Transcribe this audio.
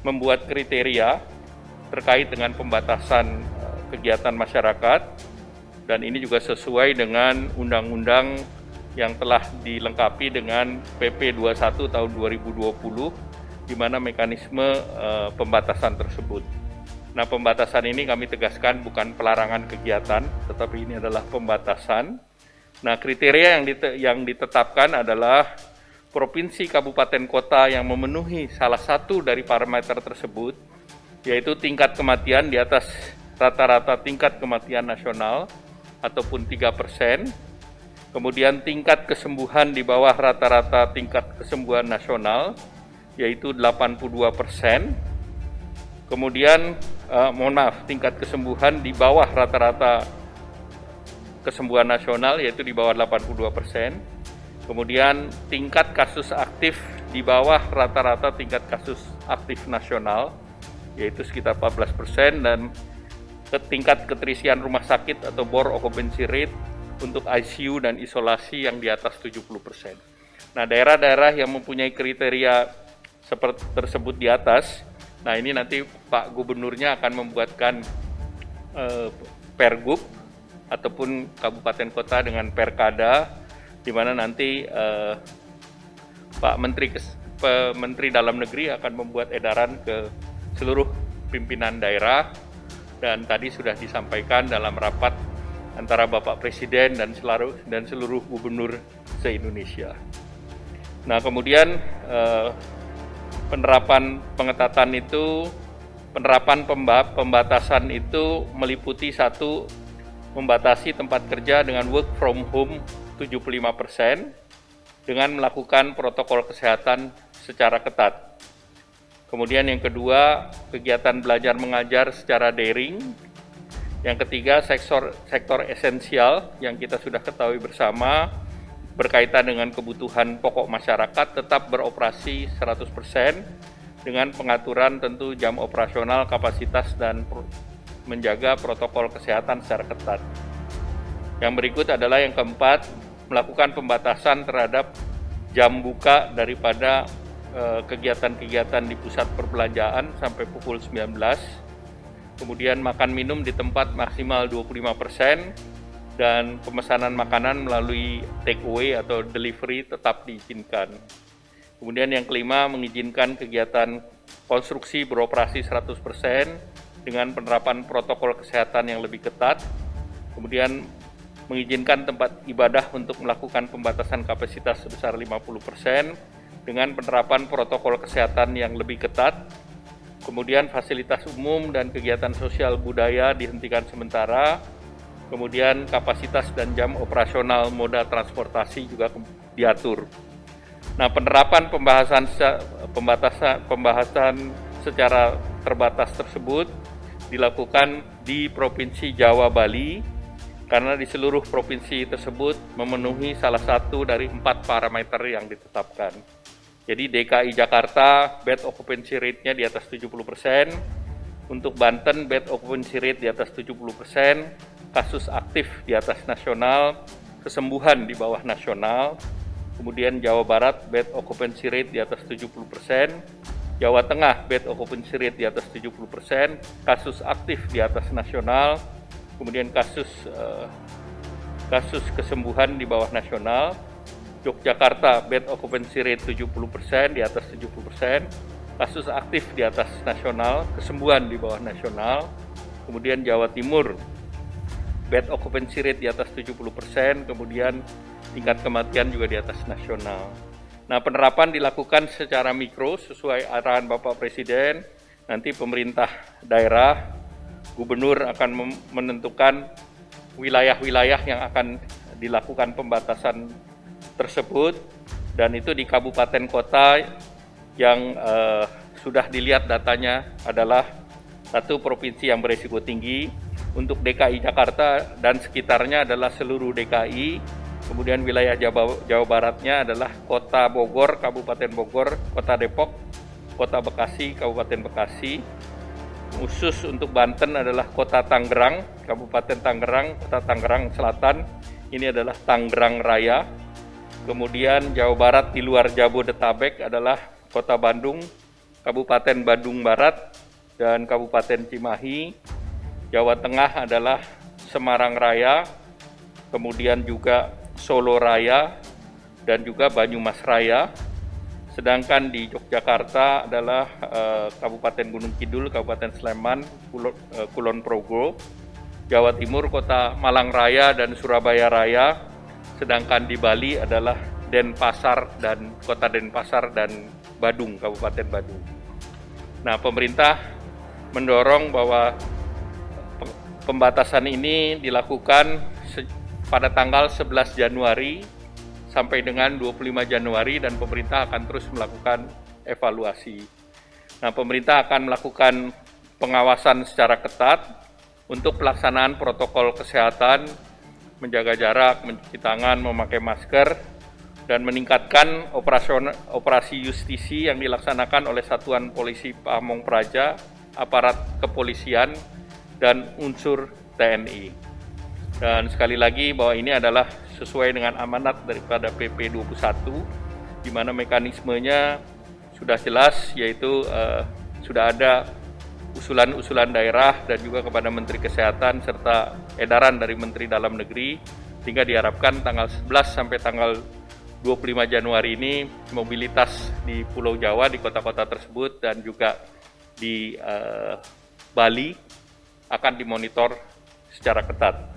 membuat kriteria terkait dengan pembatasan kegiatan masyarakat, dan ini juga sesuai dengan undang-undang yang telah dilengkapi dengan PP 21 tahun 2020, di mana mekanisme pembatasan tersebut. Nah, pembatasan ini kami tegaskan bukan pelarangan kegiatan, tetapi ini adalah pembatasan. Nah, kriteria yang ditetapkan adalah provinsi, kabupaten, kota yang memenuhi salah satu dari parameter tersebut, yaitu tingkat kematian di atas rata-rata tingkat kematian nasional ataupun 3%, kemudian tingkat kesembuhan di bawah rata-rata tingkat kesembuhan nasional, yaitu 82%, kemudian tingkat kesembuhan di bawah rata-rata kesembuhan nasional, yaitu di bawah 82%, kemudian tingkat kasus aktif di bawah rata-rata tingkat kasus aktif nasional, yaitu sekitar 14%, dan tingkat keterisian rumah sakit atau bor occupancy rate untuk ICU dan isolasi yang di atas 70%. Nah, daerah-daerah yang mempunyai kriteria seperti tersebut di atas, nah ini nanti Pak Gubernurnya akan membuatkan pergub ataupun kabupaten kota dengan perkada, di mana nanti Pak Menteri Dalam Negeri akan membuat edaran ke seluruh pimpinan daerah, dan tadi sudah disampaikan dalam rapat antara Bapak Presiden dan seluruh gubernur se-Indonesia. Nah, kemudian penerapan pembatasan itu meliputi satu, membatasi tempat kerja dengan work from home 75% dengan melakukan protokol kesehatan secara ketat. Kemudian yang kedua, kegiatan belajar mengajar secara daring. Yang ketiga, sektor esensial yang kita sudah ketahui bersama berkaitan dengan kebutuhan pokok masyarakat tetap beroperasi 100% dengan pengaturan tentu jam operasional, kapasitas, dan menjaga protokol kesehatan secara ketat. Yang berikut adalah yang keempat, melakukan pembatasan terhadap jam buka daripada kegiatan-kegiatan di pusat perbelanjaan sampai pukul 19. Kemudian makan minum di tempat maksimal 25%, dan pemesanan makanan melalui take away atau delivery tetap diizinkan. Kemudian yang kelima, mengizinkan kegiatan konstruksi beroperasi 100% dengan penerapan protokol kesehatan yang lebih ketat. Kemudian mengizinkan tempat ibadah untuk melakukan pembatasan kapasitas sebesar 50% dengan penerapan protokol kesehatan yang lebih ketat. Kemudian fasilitas umum dan kegiatan sosial budaya dihentikan sementara. Kemudian kapasitas dan jam operasional moda transportasi juga diatur. Nah, penerapan pembahasan secara terbatas tersebut dilakukan di Provinsi Jawa Bali, karena di seluruh provinsi tersebut memenuhi salah satu dari 4 parameter yang ditetapkan. Jadi DKI Jakarta bed occupancy rate-nya di atas 70%, untuk Banten bed occupancy rate di atas 70%, kasus aktif di atas nasional, kesembuhan di bawah nasional. Kemudian Jawa Barat bed occupancy rate di atas 70%, Jawa Tengah bed occupancy rate di atas 70%, kasus aktif di atas nasional, kemudian kasus kesembuhan di bawah nasional. Yogyakarta bed occupancy rate 70%, di atas 70%, kasus aktif di atas nasional, kesembuhan di bawah nasional. Kemudian Jawa Timur bed occupancy rate di atas 70%, kemudian tingkat kematian juga di atas nasional. Nah, penerapan dilakukan secara mikro sesuai arahan Bapak Presiden. Nanti pemerintah daerah, gubernur akan menentukan wilayah-wilayah yang akan dilakukan pembatasan tersebut, dan itu di kabupaten kota yang sudah dilihat datanya adalah satu provinsi yang berisiko tinggi. Untuk DKI Jakarta dan sekitarnya adalah seluruh DKI, kemudian wilayah Jawa Baratnya adalah Kota Bogor, Kabupaten Bogor, Kota Depok, Kota Bekasi, Kabupaten Bekasi. Khusus untuk Banten adalah Kota Tangerang, Kabupaten Tangerang, Kota Tangerang Selatan, ini adalah Tangerang Raya. Kemudian Jawa Barat di luar Jabodetabek adalah Kota Bandung, Kabupaten Badung Barat dan Kabupaten Cimahi. Jawa Tengah adalah Semarang Raya, kemudian juga Solo Raya, dan juga Banyumas Raya. Sedangkan di Yogyakarta adalah Kabupaten Gunung Kidul, Kabupaten Sleman, Kulon Progo. Jawa Timur Kota Malang Raya dan Surabaya Raya. Sedangkan di Bali adalah Denpasar dan Kota Denpasar dan Badung, Kabupaten Badung. Nah, pemerintah mendorong bahwa pembatasan ini dilakukan pada tanggal 11 Januari sampai dengan 25 Januari dan pemerintah akan terus melakukan evaluasi. Nah, pemerintah akan melakukan pengawasan secara ketat untuk pelaksanaan protokol kesehatan, menjaga jarak, mencuci tangan, memakai masker, dan meningkatkan operasi justisi yang dilaksanakan oleh Satuan Polisi Pamong Praja, aparat kepolisian, dan unsur TNI. Dan sekali lagi bahwa ini adalah sesuai dengan amanat daripada PP 21, di mana mekanismenya sudah jelas, yaitu sudah ada usulan-usulan daerah dan juga kepada Menteri Kesehatan serta edaran dari Menteri Dalam Negeri, sehingga diharapkan tanggal 11 sampai tanggal 25 Januari ini mobilitas di Pulau Jawa, di kota-kota tersebut dan juga di Bali akan dimonitor secara ketat.